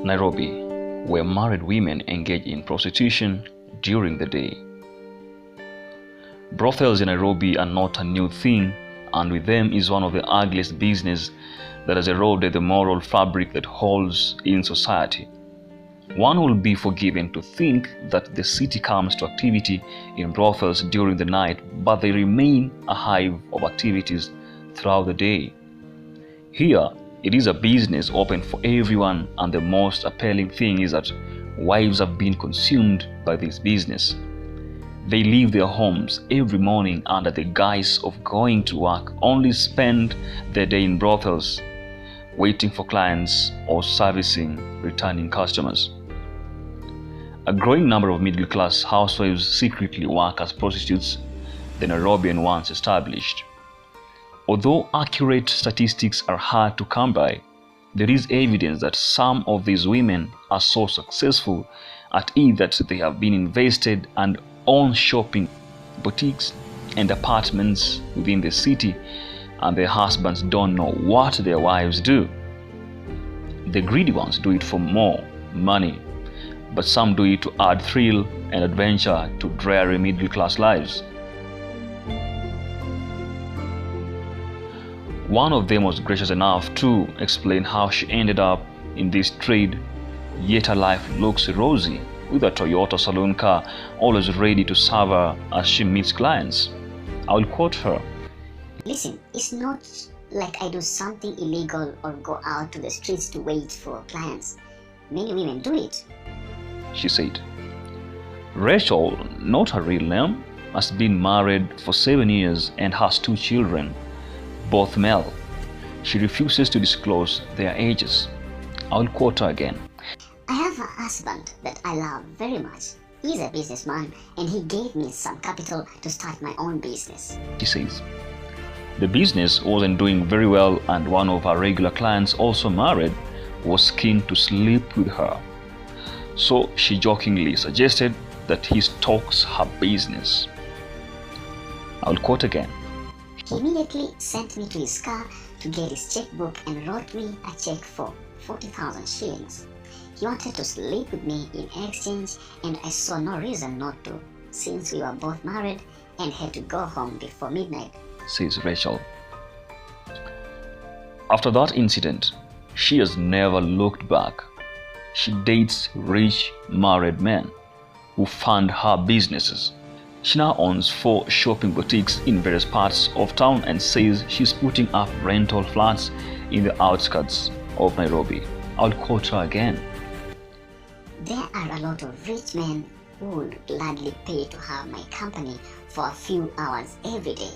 Nairobi, where married women engage in prostitution during the day. Brothels in Nairobi are not a new thing, and with them is one of the ugliest business that has eroded the moral fabric that holds in society. One will be forgiven to think that the city comes to activity in brothels during the night, but they remain a hive of activities throughout the day. Here, it is a business open for everyone, and the most appalling thing is that wives have been consumed by this business. They leave their homes every morning under the guise of going to work, only spend their day in brothels, waiting for clients or servicing returning customers. A growing number of middle-class housewives secretly work as prostitutes, the Nairobian ones established. Although accurate statistics are hard to come by, there is evidence that some of these women are so successful at it that they have been invested and own shopping boutiques and apartments within the city, and their husbands don't know what their wives do. The greedy ones do it for more money, but some do it to add thrill and adventure to dreary middle-class lives. One of them was gracious enough to explain how she ended up in this trade, yet her life looks rosy, with a Toyota saloon car always ready to serve her as she meets clients. I will quote her. Listen, it's not like I do something illegal or go out to the streets to wait for clients. Many women do it, she said. Rachel, not her real name, has been married for 7 years and has 2 children, both male. She refuses to disclose their ages. I will quote her again. I have a husband that I love very much. He's a businessman and he gave me some capital to start my own business, she says. The business wasn't doing very well, and one of her regular clients, also married, was keen to sleep with her. So she jokingly suggested that he stocks her business. I will quote again. He immediately sent me to his car to get his checkbook and wrote me a check for 40,000 shillings. He wanted to sleep with me in exchange, and I saw no reason not to, since we were both married and had to go home before midnight, says Rachel. After that incident, she has never looked back. She dates rich married men who fund her businesses. She now owns 4 shopping boutiques in various parts of town and says she's putting up rental flats in the outskirts of Nairobi. I'll quote her again. There are a lot of rich men who would gladly pay to have my company for a few hours every day,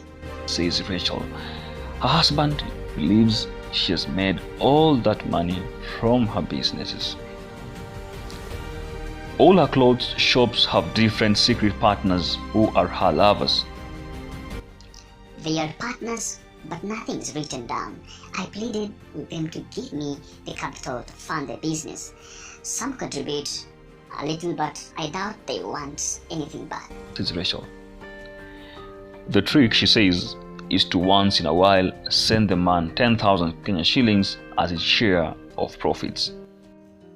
says Rachel. Her husband believes she has made all that money from her businesses. All her clothes shops have different secret partners who are her lovers. They are partners, but nothing is written down. I pleaded with them to give me the capital to fund the business. Some contribute a little, but I doubt they want anything back, says Rachel. The trick, she says, is to once in a while send the man 10,000 Kenyan shillings as his share of profits.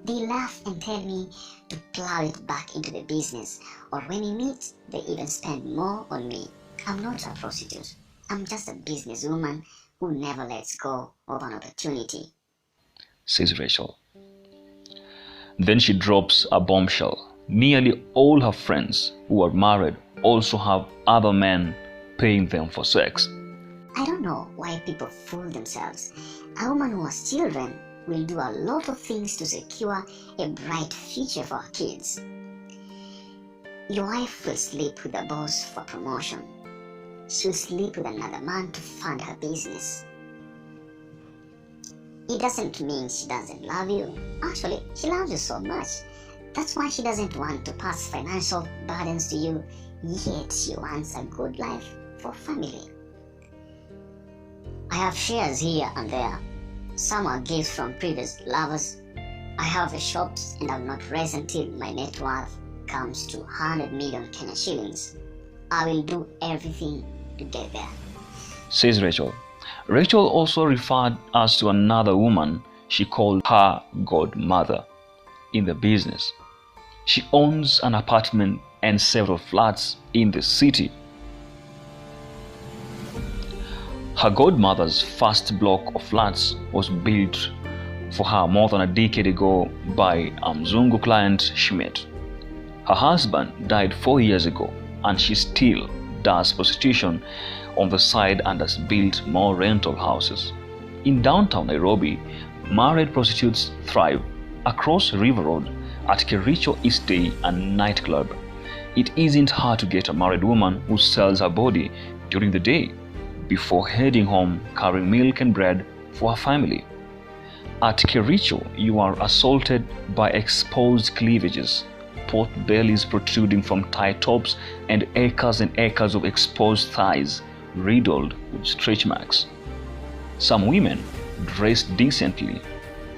They laugh and tell me to plow it back into the business, or when we meet, they even spend more on me. I'm not a prostitute. I'm just a businesswoman who never lets go of an opportunity, says Rachel. Then she drops a bombshell. Nearly all her friends who are married also have other men paying them for sex. I don't know why people fool themselves. A woman who has children will do a lot of things to secure a bright future for her kids. Your wife will sleep with the boss for promotion. She'll sleep with another man to fund her business. It doesn't mean she doesn't love you. Actually, she loves you so much. That's why she doesn't want to pass financial burdens to you, yet she wants a good life for family. I have shares here and there. Some are gifts from previous lovers. I have the shops and I'm not rest until my net worth comes to 100 million Kenya shillings. I will do everything to get there, says Rachel. Rachel also referred us to another woman she called her godmother. in the business. She owns an apartment and several flats in the city. Her godmother's first block of flats was built for her more than a decade ago by a Mzungu client she met. Her husband died 4 years ago, and she still does prostitution on the side and has built more rental houses. In downtown Nairobi, married prostitutes thrive. Across River Road at Kericho East Day and nightclub, it isn't hard to get a married woman who sells her body during the day before heading home carrying milk and bread for her family. At Kericho, you are assaulted by exposed cleavages, pot bellies protruding from tight tops, and acres of exposed thighs riddled with stretch marks. Some women, dressed decently,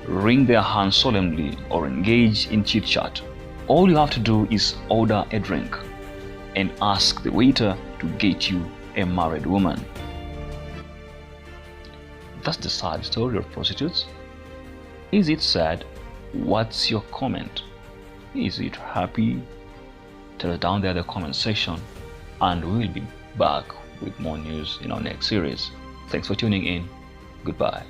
wring their hands solemnly or engage in chit-chat. All you have to do is order a drink and ask the waiter to get you a married woman. That's the sad story of prostitutes. Is it sad? What's your comment? Is it happy? Tell us down there in the comment section, and we'll be back with more news in our next series. Thanks for tuning in. Goodbye.